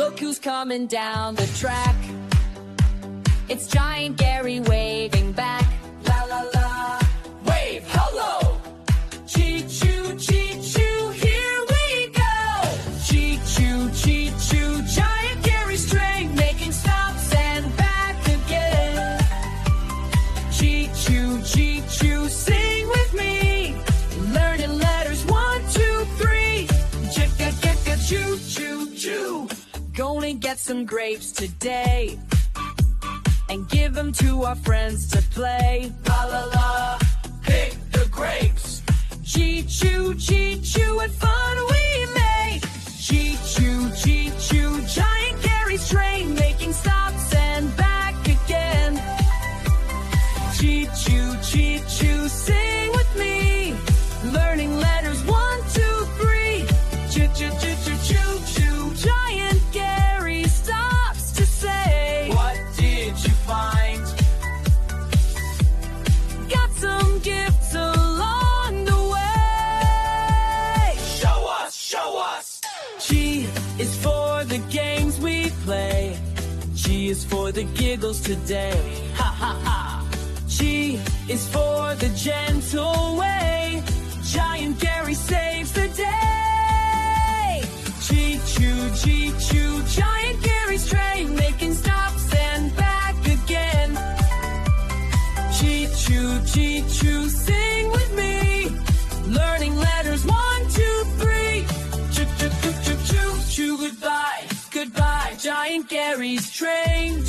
Look who's coming down the track. It's Giant Gary waving back. La la la, wave hello. Chee-choo, chee-choo, here we go. Chee-choo, chee-choo, Giant Gary's train making stops and back again. Chee-choo, chee-choo, sing with me. Learning letters 1, 2, 3. Chicka-chicka, choo-choo-choo. Gonna get some grapes today and give them to our friends to play. La la la, pick the grapes. Chee-choo, chee-choo, what fun we made. Chee-choo, chee-choo, Giant Gary's train making stops and back again. Chee-choo, chee-choo, sing with me. Learning letters 1, 2, 3. Choo-choo-choo-choo-choo, Giant Gary stops to say, what did you find? Got some gifts along the way. Show us, show us. G is for the games we play. G is for the giggles today. Ha ha ha. G is for the gentle way. Giant Gary saves the day. Chee-choo, chee-choo, Giant Gary's train making stops and back again. Chee-choo, chee-choo, sing with me. Learning letters 1, 2, 3. Choo-choo-choo-choo-choo, goodbye, goodbye, Giant Gary's train.